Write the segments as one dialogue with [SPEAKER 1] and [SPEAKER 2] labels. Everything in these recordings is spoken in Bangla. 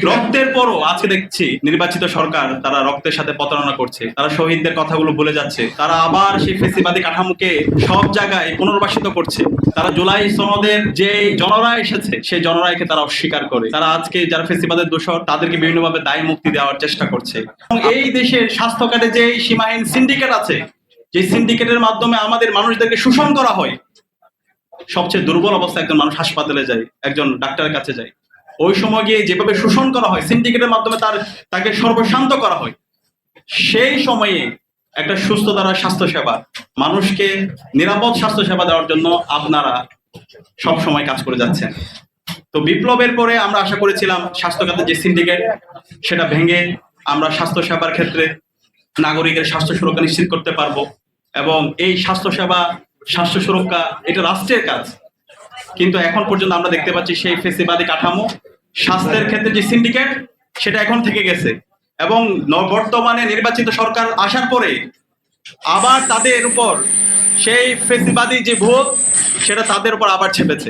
[SPEAKER 1] রক্তের পরও আজকে দেখছি নির্বাচিত সরকার তারা রক্তের সাথে প্রতারণা করছে, তারা শহীদদের কথাগুলো ভুলে যাচ্ছে, তারা আবার সেই ফেসিবাদী কাঠামোকে সব জায়গায় পুনর্বাসিত করছে। তারা জুলাই সনদের যে জনরায় এসেছে সেই জনরায়কে তারা অস্বীকার করে, তারা আজকে যারা ফেসিবাদের দোষর তাদেরকে বিভিন্নভাবে দায় মুক্তি দেওয়ার চেষ্টা করছে। এবং এই দেশের স্বাস্থ্য খাতে যে সীমাহীন সিন্ডিকেট আছে, যে সিন্ডিকেটের মাধ্যমে আমাদের মানুষদেরকে শোষণ করা হয়, সবচেয়ে দুর্বল অবস্থায় একজন মানুষ হাসপাতালে যায়, একজন ডাক্তারের কাছে যায়, ওই সময় গিয়ে যেভাবে শোষণ করা হয় সিন্ডিকেটের মাধ্যমে তাকে সর্বশান্ত করা হয়, সেই সময়ে একটা সুস্থ দ্বারা স্বাস্থ্য সেবা, মানুষকে নিরাপদ স্বাস্থ্য সেবা দেওয়ার জন্য আপনারা সব সময় কাজ করে যাচ্ছেন। তো বিপ্লবের পরে আমরা আশা করেছিলাম স্বাস্থ্য খাতের যে সিন্ডিকেট সেটা ভেঙে আমরা স্বাস্থ্য সেবার ক্ষেত্রে নাগরিকের স্বাস্থ্য সুরক্ষা নিশ্চিত করতে পারবো, এবং এই স্বাস্থ্য সেবা স্বাস্থ্য সুরক্ষা এটা রাষ্ট্রের কাজ। কিন্তু এখন পর্যন্ত আমরা দেখতে পাচ্ছি সেই ফেসিবাদী কাঠামো, স্বাস্থ্যের ক্ষেত্রে যে সিন্ডিকেট সেটা এখন থেকে গেছে, এবং বর্তমানে নির্বাচিত সরকার আসার পরে আবার তাদের উপর সেই ফেসিবাদী যে ভোট সেটা তাদের উপর আবার ছেপেছে।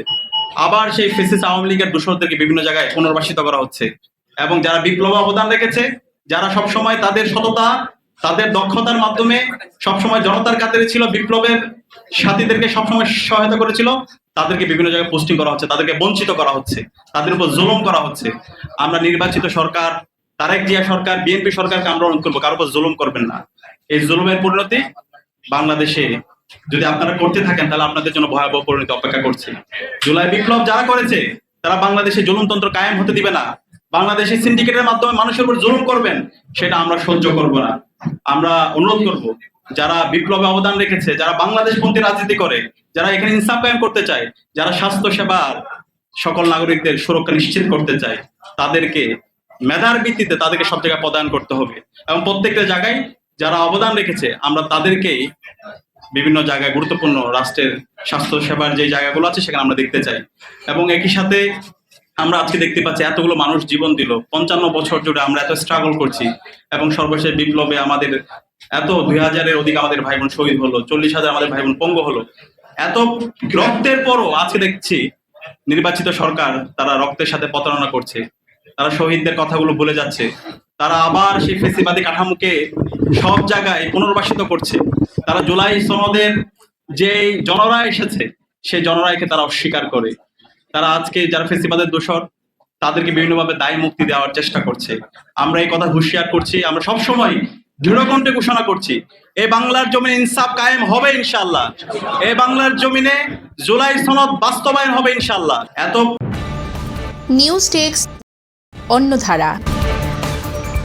[SPEAKER 1] আবার সেই ফেসিস আওয়ামী লীগের দোষরদেরকে বিভিন্ন জায়গায় পুনর্বাসিত করা হচ্ছে, এবং যারা বিপ্লব অবদান রেখেছে, যারা সবসময় তাদের সততা তাদের দক্ষতার মাধ্যমে সবসময় জনতার কাতারে ছিল, বিপ্লবের সাথীদেরকে সবসময় সহায়তা করেছিল, তাদেরকে বিভিন্ন জায়গায় পোস্টিং করা হচ্ছে, তাদেরকে বঞ্চিত করা হচ্ছে, তাদের উপর জুলুম করা হচ্ছে। আমরা নির্বাচিত সরকার, তারেক জিয়া সরকার, বিএনপি সরকারকে আমরা অনুরোধ করবো কারোর উপর জুলুম করবেন না। এই জুলুমের পরিণতি বাংলাদেশে যদি আপনারা করতে থাকেন তাহলে আপনাদের জন্য ভয়াবহ পরিণতি অপেক্ষা করছে। জুলাই বিপ্লব যারা করেছে তারা বাংলাদেশে জুলুমতন্ত্র কায়েম হতে দিবে না। বাংলাদেশের সিন্ডিকেটের মাধ্যমে মানুষের উপর জুলুম করবেন, সেটা আমরা সহ্য করব না। আমরা অনুরোধ করব যারা বিপ্লবে অবদান রেখেছে, যারা বাংলাদেশ পন্থী রাজনীতি করে, যারা এখানে ইনসাফ কায়েম করতে চায়, যারা স্বাস্থ্য সেবার সকল নাগরিকদের সুরক্ষা নিশ্চিত করতে চায়, তাদেরকে মেধার ভিত্তিতে তাদেরকে সব জায়গায় প্রদান করতে হবে, এবং প্রত্যেকটা জায়গায় যারা অবদান রেখেছে আমরা তাদেরকেই বিভিন্ন জায়গায় গুরুত্বপূর্ণ রাষ্ট্রের স্বাস্থ্য সেবার যে জায়গাগুলো আছে সেখানে আমরা দেখতে চাই। এবং একই সাথে আমরা আজকে দেখতে পাচ্ছি এতগুলো মানুষ জীবন দিল, 55 বছর জুড়ে আমরা এত স্ট্রাগল করছি, এবং সর্বশেষ বিপ্লবে আমাদের এত 2000-এর অধিক আমাদের ভাই বোন শহীদ হলো, 40,000 আমাদের ভাই বোন পঙ্গু হলো। এত রক্তের পরও আজকে দেখছি নির্বাচিত সরকার তারা রক্তের সাথে প্রতারণা করছে, তারা শহীদদের কথাগুলো ভুলে যাচ্ছে, তারা আবার সেই ফেসিবাদী কাঠামোকে সব জায়গায় পুনর্বাসিত করছে। তারা জুলাই সনদের যে জনরায় এসেছে সেই জনরায়কে তারা অস্বীকার করে, তারা আজকে যারা ফেসিবাদের দোষর তাদেরকে বিভিন্নভাবে দায় মুক্তি দেওয়ার চেষ্টা করছে। আমরা এই কথা হুঁশিয়ার করছি, আমরা সবসময় দৃঢ়কণ্ঠে ঘোষণা করছি এই বাংলার জমিনে ইনসাফ কায়েম হবে ইনশাআল্লাহ, এই বাংলার জমিনে জুলাই সনদ বাস্তবায়ন হবে ইনশাআল্লাহ। এত
[SPEAKER 2] নিউজ ডেস্ক অন্যধারা।